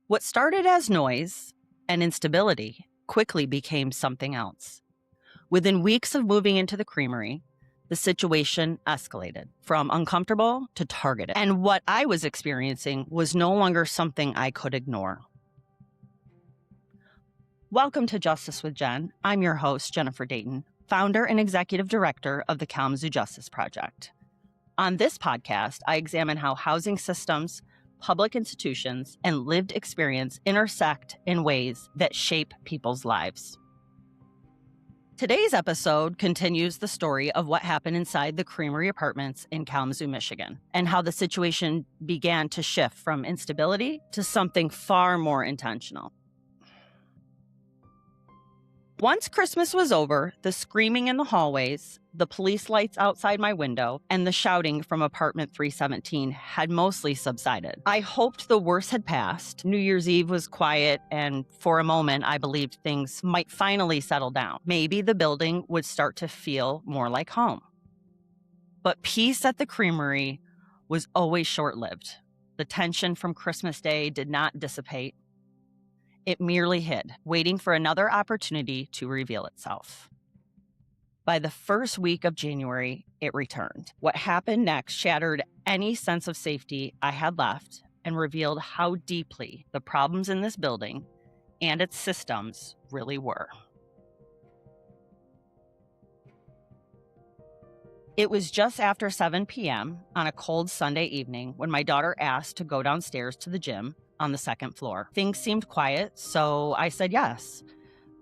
What started as noise and instability quickly became something else. Within weeks of moving into the Creamery, the situation escalated from uncomfortable to targeted. And what I was experiencing was no longer something I could ignore. Welcome to Justice with Jen. I'm your host, Jennifer Dayton, founder and executive director of the Kalamazoo Justice Project. On this podcast, I examine how housing systems, public institutions, and lived experience intersect in ways that shape people's lives. Today's episode continues the story of what happened inside the Creamery Apartments in Kalamazoo, Michigan, and how the situation began to shift from instability to something far more intentional. Once Christmas was over, the screaming in the hallways, the police lights outside my window, and the shouting from apartment 317 had mostly subsided. I hoped the worst had passed. New Year's Eve was quiet, and for a moment, I believed things might finally settle down. Maybe the building would start to feel more like home. But peace at the Creamery was always short-lived. The tension from Christmas Day did not dissipate. It merely hid, waiting for another opportunity to reveal itself. By the first week of January, it returned. What happened next shattered any sense of safety I had left and revealed how deeply the problems in this building and its systems really were. It was just after 7 p.m. on a cold Sunday evening when my daughter asked to go downstairs to the gym on the second floor. Things seemed quiet, so I said yes.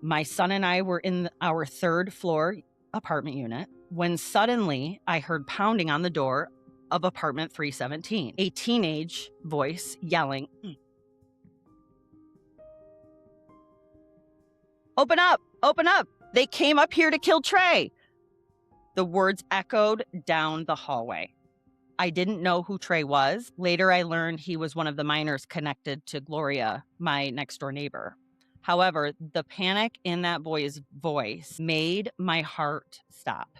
My son and I were in our third floor apartment unit when suddenly I heard pounding on the door of apartment 317, a teenage voice yelling, "Open up! Open up! They came up here to kill Trey!" The words echoed down the hallway. I didn't know who Trey was. Later, I learned he was one of the minors connected to Gloria, my next-door neighbor. However, the panic in that boy's voice made my heart stop.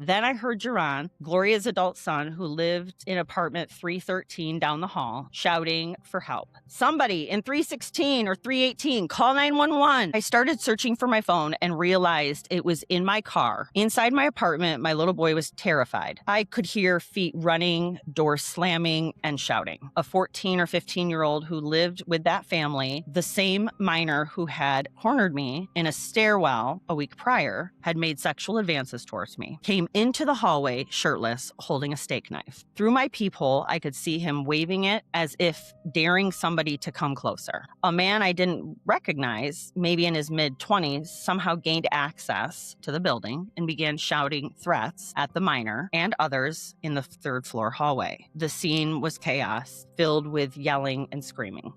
Then I heard Jerron, Gloria's adult son, who lived in apartment 313 down the hall, shouting for help. "Somebody in 316 or 318, call 911. I started searching for my phone and realized it was in my car. Inside my apartment, my little boy was terrified. I could hear feet running, doors slamming, and shouting. A 14 or 15-year-old who lived with that family, the same minor who had cornered me in a stairwell a week prior, had made sexual advances towards me, came into the hallway shirtless, holding a steak knife. Through my peephole, I could see him waving it as if daring somebody to come closer. A man I didn't recognize, maybe in his mid-20s, somehow gained access to the building and began shouting threats at the minor and others in the third floor hallway. The scene was chaos, filled with yelling and screaming.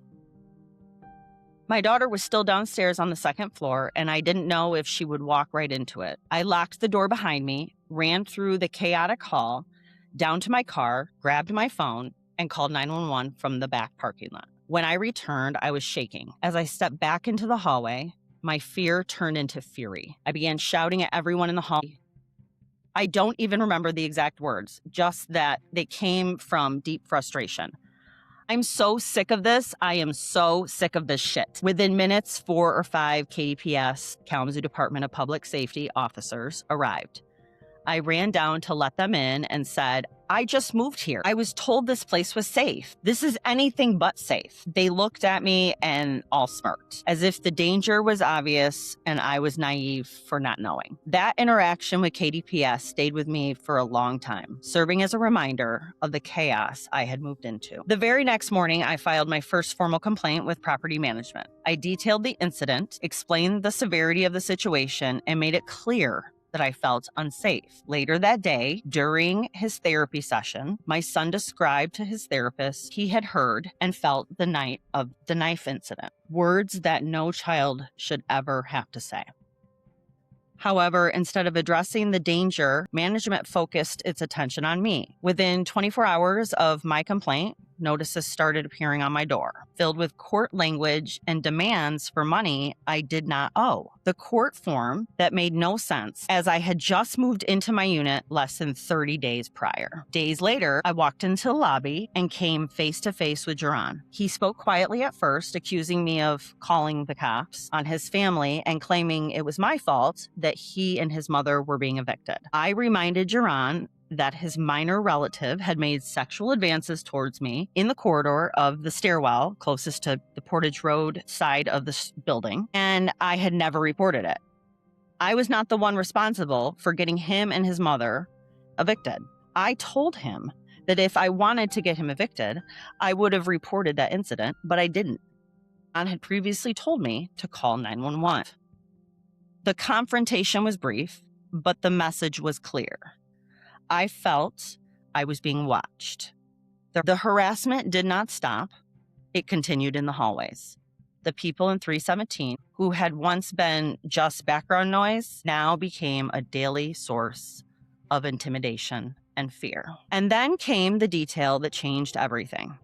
My daughter was still downstairs on the second floor, and I didn't know if she would walk right into it. I locked the door behind me, ran through the chaotic hall, down to my car, grabbed my phone, and called 911 from the back parking lot. When I returned, I was shaking. As I stepped back into the hallway, my fear turned into fury. I began shouting at everyone in the hall. I don't even remember the exact words, just that they came from deep frustration. "I'm so sick of this. I am so sick of this shit." Within minutes, 4 or 5 KDPS, Kalamazoo Department of Public Safety officers arrived. I ran down to let them in and said, "I just moved here. I was told this place was safe. This is anything but safe." They looked at me and all smirked, as if the danger was obvious and I was naive for not knowing. That interaction with KDPS stayed with me for a long time, serving as a reminder of the chaos I had moved into. The very next morning, I filed my first formal complaint with property management. I detailed the incident, explained the severity of the situation, and made it clear that I felt unsafe. Later that day, during his therapy session, my son described to his therapist he had heard and felt the night of the knife incident, words that no child should ever have to say. However, instead of addressing the danger, management focused its attention on me. Within 24 hours of my complaint, notices started appearing on my door, filled with court language and demands for money I did not owe. The court form that made no sense, as I had just moved into my unit less than 30 days prior. Days later, I walked into the lobby and came face to face with Jaron. He spoke quietly at first, accusing me of calling the cops on his family and claiming it was my fault that he and his mother were being evicted. I reminded Jaron that his minor relative had made sexual advances towards me in the corridor of the stairwell closest to the Portage Road side of the building, and I had never reported it. I was not the one responsible for getting him and his mother evicted. I told him that if I wanted to get him evicted, I would have reported that incident, but I didn't. John had previously told me to call 911. The confrontation was brief, but the message was clear. I felt I was being watched. The harassment did not stop. It continued in the hallways. The people in 317, who had once been just background noise, now became a daily source of intimidation and fear. And then came the detail that changed everything.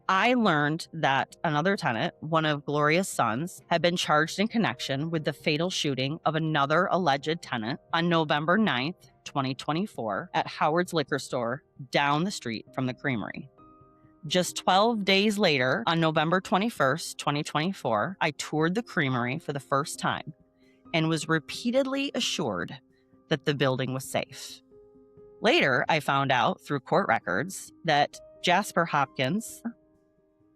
I learned that another tenant, one of Gloria's sons, had been charged in connection with the fatal shooting of another alleged tenant on November 9th, 2024, at Howard's Liquor Store down the street from the Creamery. Just 12 days later, on November 21st, 2024, I toured the Creamery for the first time and was repeatedly assured that the building was safe. Later, I found out through court records that Jasper Hopkins,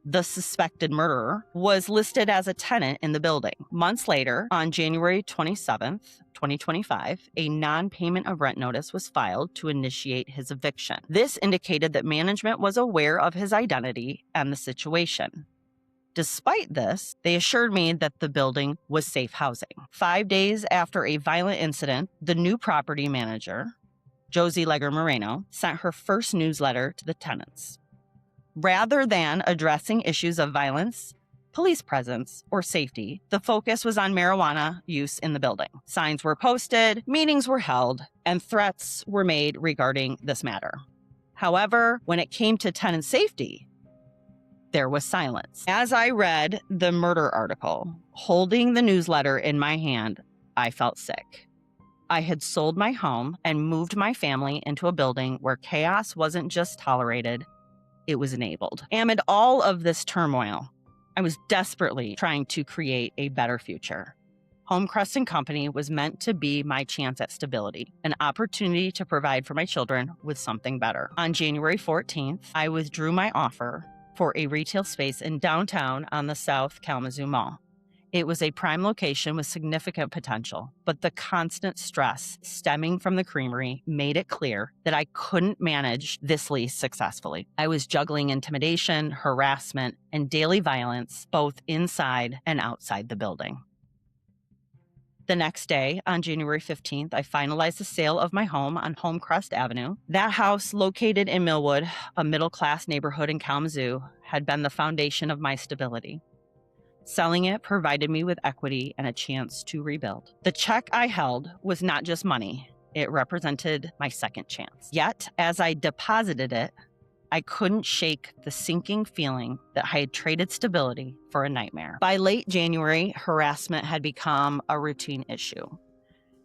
the suspected murderer, was listed as a tenant in the building. Months later, on January 27th, 2025, a non-payment of rent notice was filed to initiate his eviction. This indicated that management was aware of his identity and the situation. Despite this, they assured me that the building was safe housing. 5 days after a violent incident, the new property manager, Josie Legger Moreno, sent her first newsletter to the tenants. Rather than addressing issues of violence, police presence, or safety, the focus was on marijuana use in the building. Signs were posted, meetings were held, and threats were made regarding this matter. However, when it came to tenant safety, there was silence. As I read the murder article, holding the newsletter in my hand, I felt sick. I had sold my home and moved my family into a building where chaos wasn't just tolerated, it was enabled. Amid all of this turmoil, I was desperately trying to create a better future. Homecrest & Company was meant to be my chance at stability, an opportunity to provide for my children with something better. On January 14th, I withdrew my offer for a retail space in downtown on the South Kalamazoo Mall. It was a prime location with significant potential, but the constant stress stemming from the Creamery made it clear that I couldn't manage this lease successfully. I was juggling intimidation, harassment, and daily violence both inside and outside the building. The next day, on January 15th, I finalized the sale of my home on Homecrest Avenue. That house, located in Millwood, a middle-class neighborhood in Kalamazoo, had been the foundation of my stability. Selling it provided me with equity and a chance to rebuild. The check I held was not just money. It represented my second chance. Yet, as I deposited it, I couldn't shake the sinking feeling that I had traded stability for a nightmare. By late January, harassment had become a routine issue.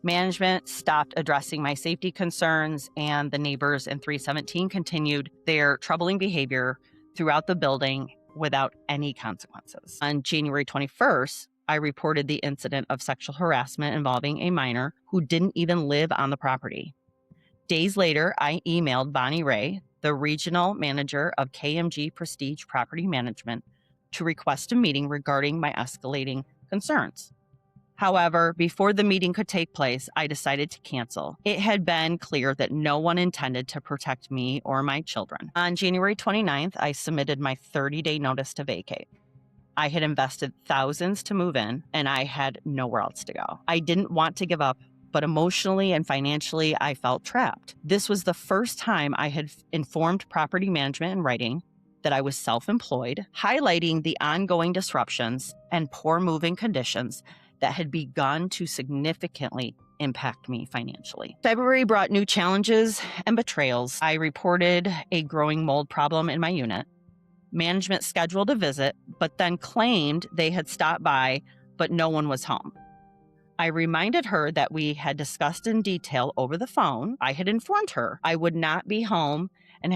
Management stopped addressing my safety concerns, and the neighbors in 317 continued their troubling behavior throughout the building without any consequences. On January 21st, I reported the incident of sexual harassment involving a minor who didn't even live on the property. Days later, I emailed Bonnie Ray, the regional manager of KMG Prestige Property Management, to request a meeting regarding my escalating concerns. However, before the meeting could take place, I decided to cancel. It had been clear that no one intended to protect me or my children. On January 29th, I submitted my 30-day notice to vacate. I had invested thousands to move in, and I had nowhere else to go. I didn't want to give up, but emotionally and financially, I felt trapped. This was the first time I had informed property management in writing that I was self-employed, highlighting the ongoing disruptions and poor moving conditions that had begun to significantly impact me financially. February brought new challenges and betrayals. I reported a growing mold problem in my unit. Management scheduled a visit, but then claimed they had stopped by, but no one was home. I reminded her that we had discussed in detail over the phone. I had informed her I would not be home and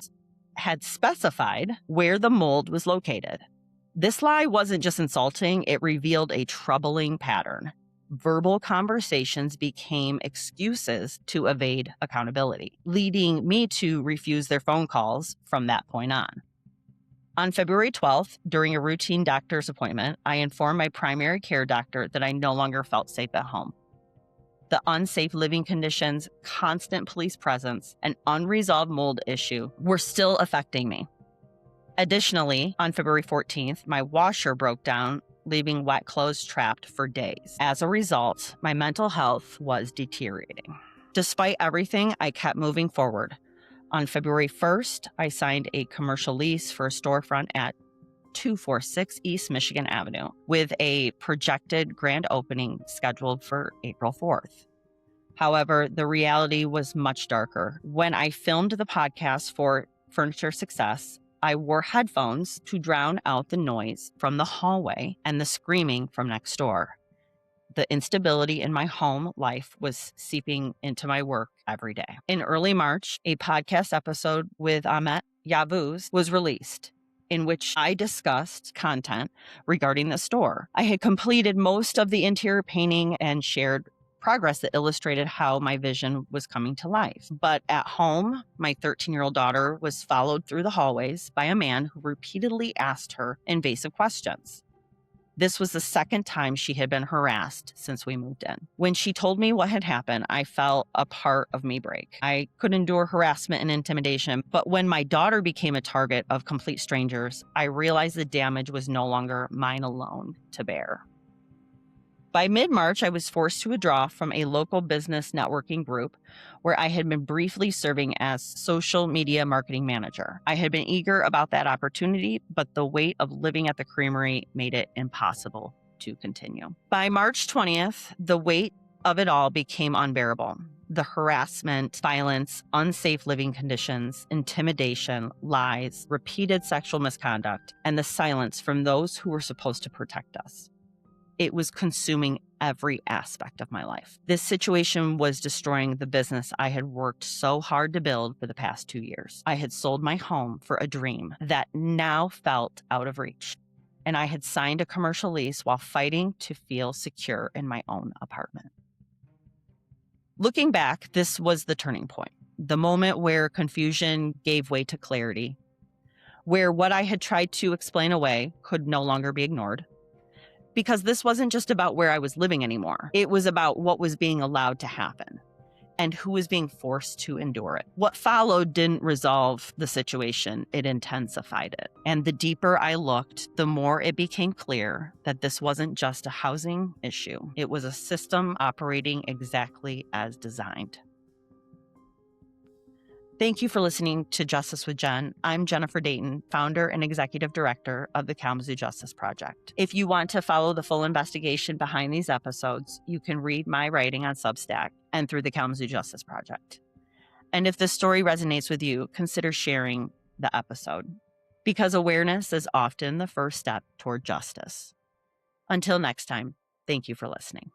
had specified where the mold was located. This lie wasn't just insulting, it revealed a troubling pattern. Verbal conversations became excuses to evade accountability, leading me to refuse their phone calls from that point on. On February 12th, during a routine doctor's appointment, I informed my primary care doctor that I no longer felt safe at home. The unsafe living conditions, constant police presence, and unresolved mold issue were still affecting me. Additionally, on February 14th, my washer broke down, leaving wet clothes trapped for days. As a result, my mental health was deteriorating. Despite everything, I kept moving forward. On February 1st, I signed a commercial lease for a storefront at 246 East Michigan Avenue with a projected grand opening scheduled for April 4th. However, the reality was much darker. When I filmed the podcast for Furniture Success, I wore headphones to drown out the noise from the hallway and the screaming from next door. The instability in my home life was seeping into my work every day. In early March, a podcast episode with Ahmet Yavuz was released, in which I discussed content regarding the store. I had completed most of the interior painting and shared progress that illustrated how my vision was coming to life. But at home, my 13-year-old daughter was followed through the hallways by a man who repeatedly asked her invasive questions. This was the second time she had been harassed since we moved in. When she told me what had happened, I felt a part of me break. I could endure harassment and intimidation, but when my daughter became a target of complete strangers, I realized the damage was no longer mine alone to bear. By mid-March, I was forced to withdraw from a local business networking group where I had been briefly serving as social media marketing manager. I had been eager about that opportunity, but the weight of living at the Creamery made it impossible to continue. By March 20th, the weight of it all became unbearable. The harassment, violence, unsafe living conditions, intimidation, lies, repeated sexual misconduct, and the silence from those who were supposed to protect us. It was consuming every aspect of my life. This situation was destroying the business I had worked so hard to build for the past 2 years. I had sold my home for a dream that now felt out of reach. And I had signed a commercial lease while fighting to feel secure in my own apartment. Looking back, this was the turning point, the moment where confusion gave way to clarity, where what I had tried to explain away could no longer be ignored. Because this wasn't just about where I was living anymore. It was about what was being allowed to happen and who was being forced to endure it. What followed didn't resolve the situation, it intensified it. And the deeper I looked, the more it became clear that this wasn't just a housing issue. It was a system operating exactly as designed. Thank you for listening to Justice with Jen. I'm Jennifer Dayton, founder and executive director of the Kalamazoo Justice Project. If you want to follow the full investigation behind these episodes, you can read my writing on Substack and through the Kalamazoo Justice Project. And if this story resonates with you, consider sharing the episode, because awareness is often the first step toward justice. Until next time, thank you for listening.